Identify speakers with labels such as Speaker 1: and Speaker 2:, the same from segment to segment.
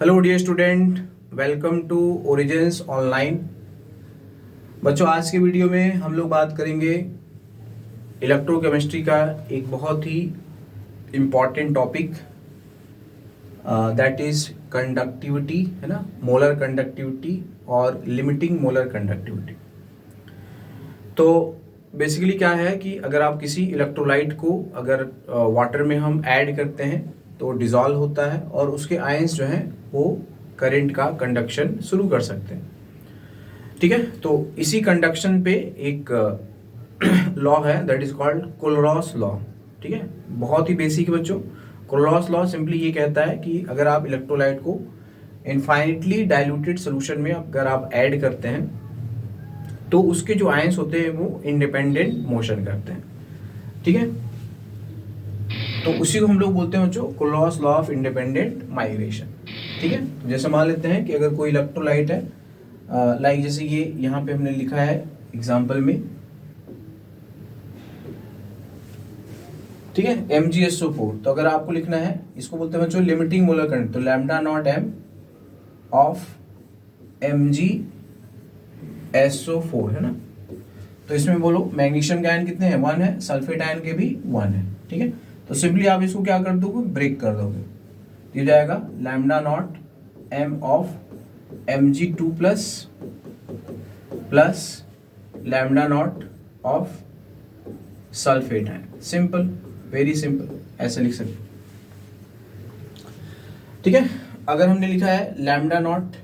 Speaker 1: Hello dear student, welcome to Origins Online. बच्चों, आज के वीडियो में हम लोग बात करेंगे इलेक्ट्रोकेमिस्ट्री का एक बहुत ही important topic, that is conductivity, है ना, मोलर कंडक्टिविटी और लिमिटिंग मोलर कंडक्टिविटी। तो बेसिकली क्या है कि अगर आप किसी इलेक्ट्रोलाइट को अगर वाटर में हम ऐड करते हैं तो डिजॉल्व होता है और उसके आयंस जो हैं वो करंट का कंडक्शन शुरू कर सकते हैं। ठीक है, तो इसी कंडक्शन पे एक लॉ है, दैट इज कॉल्ड कोलरॉस लॉ। ठीक है, बहुत ही बेसिक है बच्चों। कोलरॉस लॉ सिंपली ये कहता है कि अगर आप इलेक्ट्रोलाइट को इनफाइनिटली डाइल्यूटेड सोल्यूशन में अगर आप ऐड करते हैं तो उसके जो आयंस होते हैं वो इंडिपेंडेंट मोशन करते हैं। ठीक है, तो उसी को हम लोग बोलते हैं बच्चों कोलरॉस लॉ ऑफ इंडिपेंडेंट माइग्रेशन। ठीक है, तो जैसे मान लेते हैं कि अगर कोई इलेक्ट्रोलाइट है, लाइक जैसे ये यहाँ पे हमने लिखा है एग्जाम्पल में, ठीक है, MgSO4। तो अगर आपको लिखना है, इसको बोलते हैं बच्चों लिमिटिंग मोलर करंट, तो lambda naught m of MgSO4 है ना। तो इसमें बोलो मैग्नीशियम के आयन कितने हैं, 1 है, सल्फेट आयन के भी 1 है। ठीक है, तो सिंपली आप इसको क्या कर दोगे, ब्रेक कर दोगे, तो ये जाएगा lambda naught m of Mg2 plus lambda naught of sulphate ion. Simple, very simple, ऐसे लिख सकते। ठीक है, अगर हमने लिखा है लैम्डा नॉट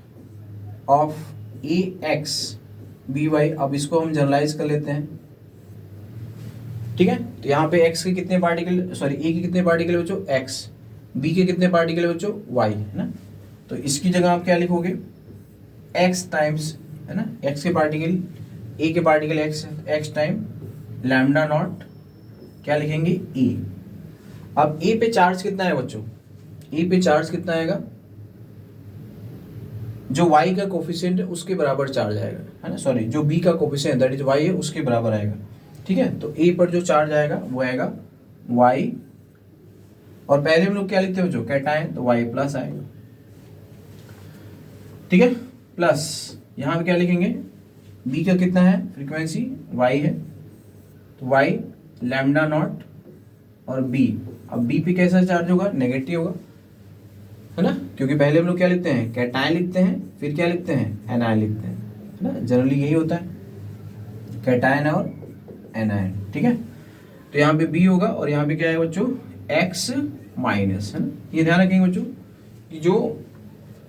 Speaker 1: ऑफ AX/BY, अब इसको हम जनरलाइज कर लेते हैं। ठीक है, तो यहाँ पे x के कितने पार्टिकल, सॉरी A के कितने पार्टिकल बच्चों, x, B के कितने पार्टिकल बच्चों, y, है ना। तो इसकी जगह आप क्या लिखोगे, x टाइम्स, है ना, x के पार्टिकल, A के particle x time lambda naught क्या लिखेंगे, E। अब A पे चार्ज कितना है बच्चों, A पे चार्ज कितना आएगा, जो y का कोफिशिएंट है उसके बराबर चार्ज आएगा, है ना, सॉरी जो B का कोफिशिएंट दैट इज y है उसके बराबर आएगा। ठीक है, तो A पर जो चार्ज आएगा वो आएगा y, और पहले हम लोग क्या लिखते हैं बच्चों, कैटायन, तो y प्लस आएगा। ठीक है, प्लस यहाँ पे क्या लिखेंगे, B का कितना है फ्रीक्वेंसी, y है, तो y लैम्डा नॉट और B। अब B पे कैसा चार्ज होगा, नेगेटिव होगा, है ना, क्योंकि पहले हम लोग क्या लिखते हैं, कैटायन लिखते हैं, फिर क्या लिखते हैं, एनायन लिखते हैं, है ना, जनरली यही होता है, कैटायन और एनायन। ठीक है, तो यहाँ पे B होगा और यहाँ पे क्या है बच्चों, X माइनस, है ना। ये ध्यान रखेंगे बच्चों कि जो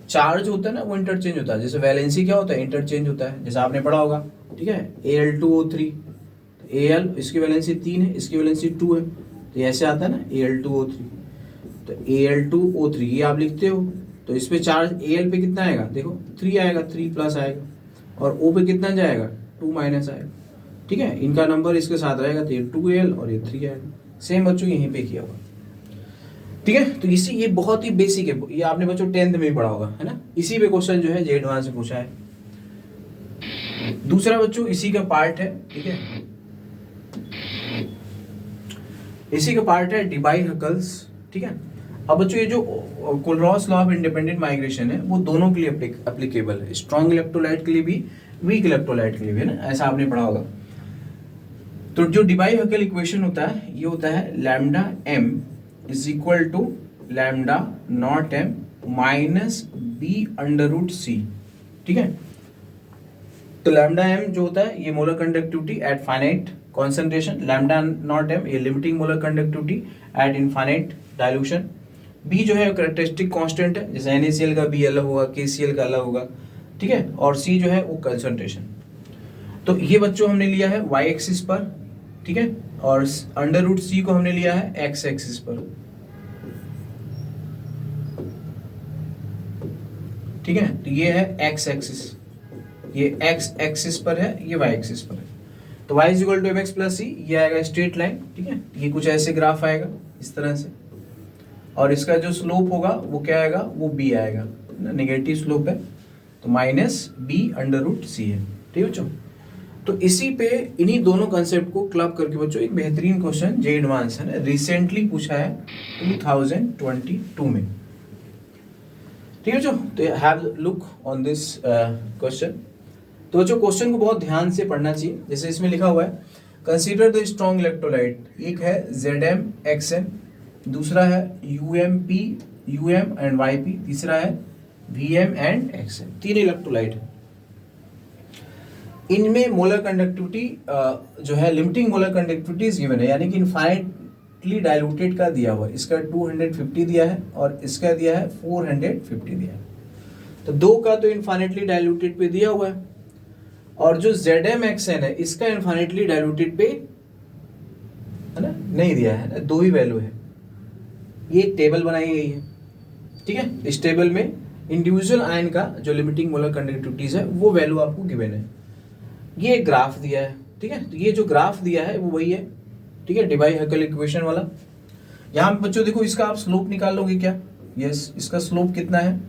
Speaker 1: चार्ज होता है ना वो इंटरचेंज होता है, जैसे वैलेंसी क्या होता है, इंटरचेंज होता है, जैसे आपने पढ़ा होगा। ठीक है, Al2O3, Al इसकी वैलेंसी 3 है, इसकी वैलेंसी 2 है, तो ऐसे आता है ना Al2O3, तो Al2O3 ये आप लिखते हो, तो इस पे चार्ज Al पे कितना आएगा, देखो 3 आएगा, 3 प्लस आएगा, और O पे कितना जाएगा, 2 माइनस आएगा। ठीक है, इनका नंबर इसके साथ रहेगा, तो ये 2Al और ये 3 आएगा। सेम बच्चों यहीं पे किया होगा। ठीक है, तो इसी, ये बहुत ही बेसिक है, ये आपने बच्चों 10th में भी पढ़ा होगा, है ना। इसी पे क्वेश्चन जो है जे एडवांस से पूछा है। दूसरा बच्चों इसी का पार्ट है, ठीक है, इसी का पार्ट है डिबाई-हकल्स। ठीक है, अब बच्चों ये जो कोलरॉस लॉ ऑफ इंडिपेंडेंट माइग्रेशन है वो दोनों के लिए एप्लीकेबल है, स्ट्रॉन्ग इलेक्ट्रोलाइट के लिए भी, वीक इलेक्ट्रोलाइट के लिए भी, है ना, ऐसा आपने पढ़ा होगा। तो जो डिबाई-हकल इक्वेशन होता है ये होता है lambda m is equal to lambda naught m minus b under root c। ठीक है, तो लैम्डा m जो होता है ये molar conductivity eight finite concentration, lambda naught m ये limiting molar conductivity eight infinite dilution, b जो है कैरेक्टरिस्टिक कांस्टेंट है, जैसे NaCl का b अलग होगा, KCl का अलग होगा। ठीक है, और c जो है वो कंसंट्रेशन। तो ये बच्चों हमने लिया है y एक्सिस पर, ठीक है, और अंडर रूट c को हमने लिया है x एक्सिस पर। ठीक है, तो ये है x एक्सिस, ये x एक्सिस पर है, ये y एक्सिस पर है, तो y is equal to mx plus c, ये आएगा स्ट्रेट लाइन। ठीक है, ये कुछ ऐसे ग्राफ आएगा इस तरह से, और इसका जो स्लोप होगा वो क्या आएगा, वो b आएगा, नेगेटिव स्लोप है, तो minus b under root c है। ठीक है बच्चों, तो इसी पे इन्हीं दोनों कंसेप्ट को क्लब करके बच्चों एक बेहतरीन क्वेश्चन जे एडवांस है ना, रिसेंटली पूछा है 2022 में। ठीक है बच्चों, तो have look on this question. तो बच्चों क्वेश्चन को बहुत ध्यान से पढ़ना चाहिए। जैसे इसमें लिखा हुआ है कंसीडर द स्ट्रॉन्ग इलेक्ट्रोलाइट, एक है ZmXn, दूसरा है UmP UM एंड YP, तीसरा है VM एंड Xn। तीन इलेक्ट्रोलाइट है। इनमें मोलर कंडक्टिविटी जो है लिमिटिंग मोलर कंडक्टिविटी गिवन है, यानी कि इनफाइनाइटली डाइल्यूटेड का दिया हुआ है। इसका 250 दिया है और इसका दिया है 450 दिया है। तो दो का तो इनफाइनाइटली डाइल्यूटेड पे दिया हुआ है, और जो ZmXn है इसका इनफाइनाइटली डाइल्यूटेड पे है ना नहीं दिया है ना, दो ही वैल्यू है। ये एक टेबल बनाई गई है, ठीक है। इस टेबल में इंडिविजुअल आयन का जो लिमिटिंग मोलर कंडक्टिविटीज है वो वैल्यू आपको गिवन है। ये एक ग्राफ दिया है, ठीक है। तो ये जो ग्राफ दिया है वो वही है, ठीक है, डिवाई-हैकेल इक्वेशन वाला। यहाँ पे बच्चों देखो इसका आप स्लोप निकाल लोगे क्या? यस, इसका स्लोप कितना है?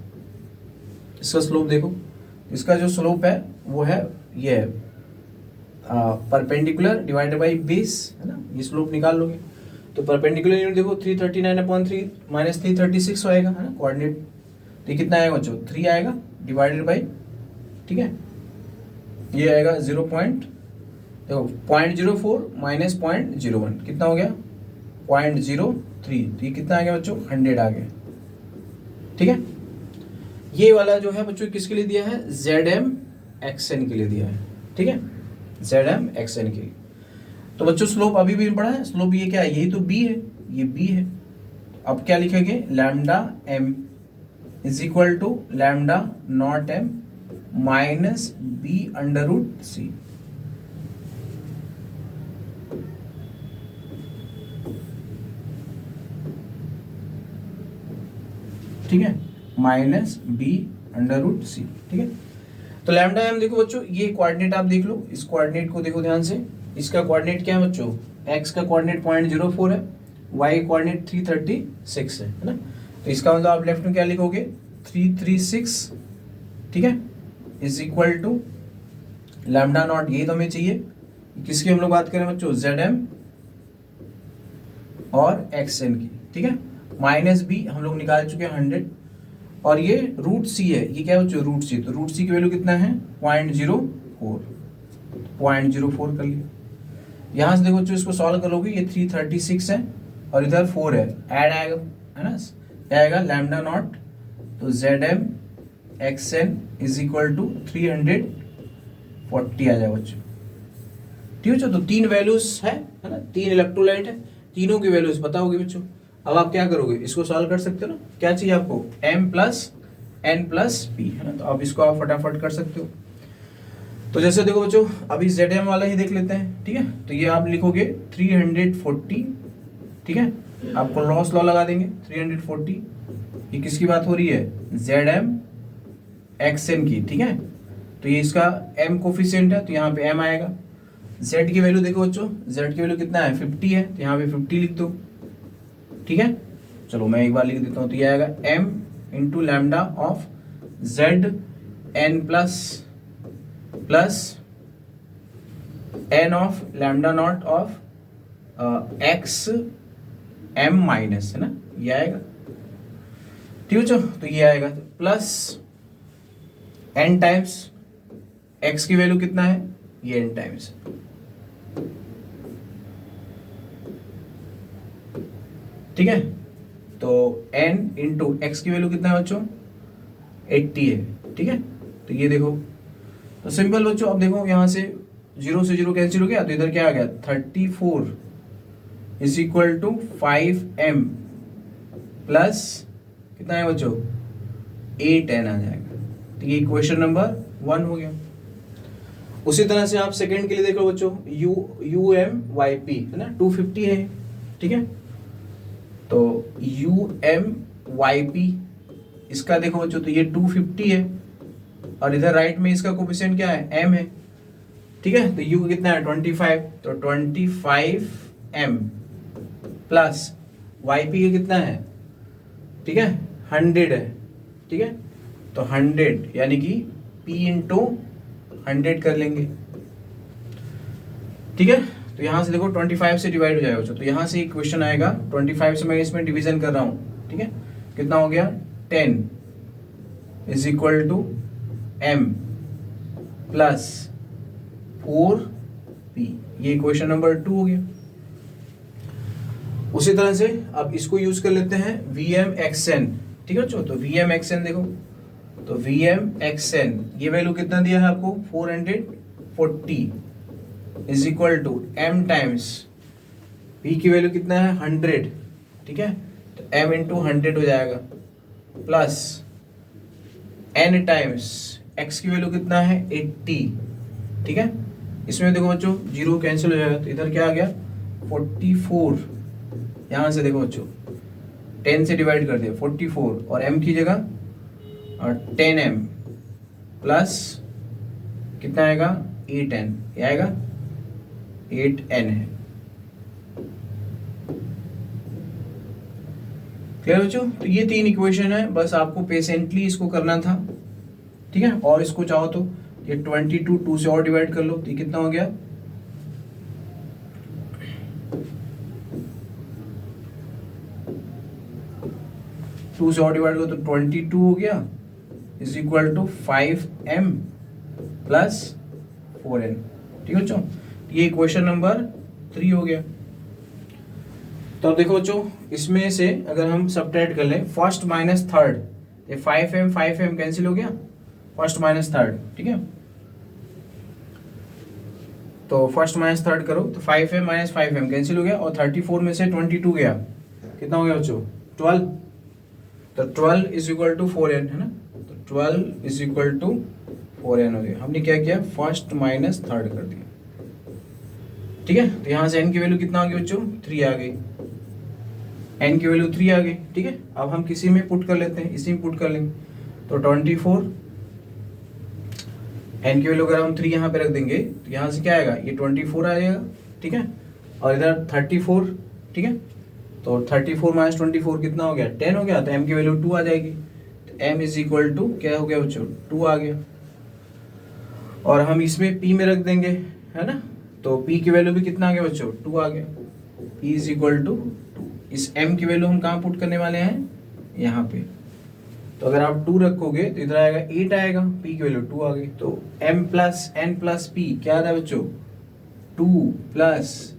Speaker 1: इसका स्लोप देखो, इसका जो स्लोप है वो है ये परपेंडिकुलर डिवाइडेड बाई बेस, है ना। ये स्लोप निकाल लोगे तो परपेंडिकुलर यूनिट देखो 339/3 माइनस 336 आएगा, है ना, कोऑर्डिनेट। तो ये कितना आएगा बच्चों? 3 आएगा डिवाइडेड बाई, ठीक है, ये आएगा 0.04 माइनस 0.01, कितना हो गया? 0.03। तो ये कितना आ गया बच्चों? 100 आ गया, ठीक है। ये वाला जो है बच्चों किसके लिए दिया है? ZmXn के लिए दिया है, ठीक है, ZmXn के लिए। तो बच्चों स्लोप अभी भी पढ़ा है, स्लोप ये क्या है? यही तो b है, ये b है। अब क्या लिखेंगे? Lambda m is equal to lambda naught m minus b/√c। ठीक है, माइनस b/√c, ठीक है। तो लैम्डा m देखो बच्चों, ये कोऑर्डिनेट आप देख लो, इस कोऑर्डिनेट को देखो ध्यान से। इसका कोऑर्डिनेट क्या है बच्चों? x का कोऑर्डिनेट 0.04 है, y कोऑर्डिनेट 336 है ना। तो इसका मतलब आप लेफ्ट में क्या लिखोगे? 336, ठीक है, is equal to lambda naught, यही तो हमें चाहिए। किसकी हम लोग बात करें बच्चों? Zm और Xn की, ठीक है। माइनस b हम लोग निकाल चुके हैं 100, और ये √c है। ये क्या है बच्चों? √c। तो √c की वैल्यू कितना है? 0.04 कर लिया। यहाँ से देखो बच्चों इसको सॉल्व करोगे, ये 336 है और इधर 4 है, ऐड आएगा, है ना, क्या आएगा? लैम्डा नॉट, तो ZmXn इज इक्वल टू 340 आ जाएगा बच्चों, ठीक है। तो तीन वैल्यूज है ना, तीन इलेक्ट्रोलाइट है, तीनों की वैल्यूज पता होगी बच्चों। अब आप क्या करोगे? इसको सॉल्व कर सकते हो ना। क्या चाहिए आपको? m + n + p, है ना। तो अब इसको आप फटाफट कर सकते हो। तो जैसे देखो बच्चों, अभी Zm वाला ही देख लेते हैं, ठीक है। तो ये आप लिखोगे 340, ठीक है, आपको लॉस लॉ लगा देंगे 340। ये किसकी बात हो रही है? ZmXn की, ठीक है। तो ये इसका m कोफिशिएंट है, तो यहाँ पे m आएगा। z की वैल्यू देखो बच्चों, z की वैल्यू कितना है? 50 है, तो यहाँ पे 50 लिख दो, ठीक है। चलो मैं एक बार लिख देता हूँ, तो ये आएगा m into lambda of Zn plus n of lambda naught of x m minus, है ना, ये आएगा, ठीक है। तो ये आएगा प्लस n टाइम्स x की वैल्यू कितना है? ये n टाइम्स, ठीक है। तो n इंटू एक्स की वैल्यू कितना है बच्चों? 80 है, ठीक है। तो ये देखो, तो सिंपल बच्चों, अब देखो यहाँ से 0 से 0 कैंसिल हो गया, तो इधर क्या आ गया? 34 is equal to 5m plus कितना है बच्चों? 8n आ जाएगा। तो ये क्वेश्चन नंबर 1 हो गया। उसी तरह से आप सेकंड के लिए देखो बच्चों, UMYP है ना, 250 है, ठीक है। तो UMYP इसका देखो बच्चों, तो ये 250 है, और इधर राइट में इसका कोफिशिएंट क्या है? m है, ठीक है। तो U कितना है? 25, तो 25m प्लस YP का कितना है? ठीक है, 100 है, ठीक है। तो 100 यानी कि P इंटू 100 कर लेंगे, ठीक है। तो यहाँ से देखो 25 से डिवाइड हो जाएगा बच्चों, तो यहाँ से एक क्वेश्चन आएगा, 25 से मैं इसमें डिवीजन कर रहा हूँ, ठीक है। कितना हो गया? 10, is equal to m plus 4p। ये इक्वेशन नंबर 2 हो गया। उसी तरह से अब इसको यूज कर लेते हैं Vm(xn), ठीक है बच्चों। तो Vm(xn) देखो, तो Vm(xn) ये वैल्यू कितना दिया है आपको 440 is equal to m times p की वैल्यू कितना है 100, ठीक है, तो m इंटू 100 हो जाएगा, प्लस n टाइम्स x की वैल्यू कितना है 80, ठीक है। इसमें देखो बच्चों जीरो कैंसिल हो जाएगा, तो इधर क्या आ गया 44। यहाँ से देखो बच्चों 10 से डिवाइड कर दिया 44 और m की जगह 10m प्लस कितना आएगा 8n, ये आएगा 8n है। क्लियर बच्चों? तो ये 3 इक्वेशन है, बस आपको पेशेंटली इसको करना था, ठीक है। और इसको चाहो तो ये 22 2 से और डिवाइड कर लो, तो ये कितना हो गया 2 से और डिवाइड करो तो 22 हो गया is equal to 5m plus 4n, ठीक है बच्चों। ये इक्वेशन नंबर 3 हो गया। तो अब देखो बच्चों इसमें से अगर हम सब्ट्रैक्ट कर लें फर्स्ट माइनस थर्ड, ये 5m कैंसिल हो गया, फर्स्ट माइनस थर्ड, ठीक है। तो फर्स्ट माइनस थर्ड करो तो 5m माइनस 5m कैंसिल हो गया, और 34 में से 22 गया, कितना हो गया बच्चों 12। तो 12 इज इक्वल टू 4n है ना, तो 12 इज इक्वल टू 4n हो गया। हमने क्या किया फर्स्ट माइनस थर्ड कर दिया, ठीक है। तो यहाँ से n की वैल्यू कितना आ गई बच्चों 3 आ गई, n की वैल्यू 3 आ गई, ठीक है। अब हम किसी में पुट कर लेते हैं, इसी में पुट कर लेंगे, तो 24 n की वैल्यू अगर हम 3 यहाँ पे रख देंगे तो यहाँ से क्या आएगा ये 24 आ जाएगा, ठीक है। और इधर 34, ठीक है, तो 34 माइनस 24 कितना हो गया 10 हो गया, तो m की वैल्यू 2 आ जाएगी, तो m इज इक्वल टू क्या हो गया बच्चों 2 आ गया। और हम इसमें p में रख देंगे, है ना, तो p की वैल्यू भी कितना आ गया बच्चों 2 आ गया, p इज इक्वल टू 2। इस m की वैल्यू हम कहाँ पुट करने वाले हैं यहाँ पे, तो अगर आप 2 रखोगे तो इधर आएगा 8 आएगा, p की वैल्यू 2 आ गई, तो m plus n plus p क्या आ रहा है बच्चों 2 प्लस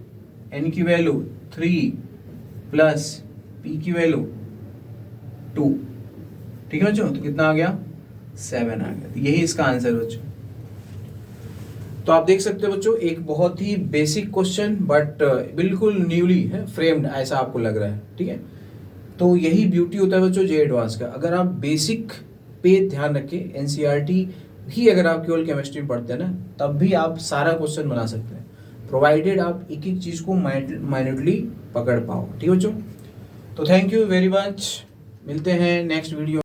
Speaker 1: n की वैल्यू 3 प्लस p की वैल्यू 2, ठीक है बच्चों। तो कितना आ गया 7 आ गया। तो यही इसका आंसर है बच्चों। तो आप देख सकते हो बच्चों एक बहुत ही बेसिक क्वेश्चन बट बिल्कुल न्यूली है फ्रेम्ड, ऐसा आपको लग रहा है, ठीक है। तो यही ब्यूटी होता है बच्चों जे एडवांस का। अगर आप बेसिक पे ध्यान रखें, एनसीईआरटी ही अगर आप केवल केमिस्ट्री पढ़ते हैं ना, तब भी आप सारा क्वेश्चन बना सकते हैं, प्रोवाइडेड आप एक एक चीज़ को माइन्यूटली पकड़ पाओ, ठीक है बच्चों। तो थैंक यू वेरी मच, मिलते हैं नेक्स्ट वीडियो।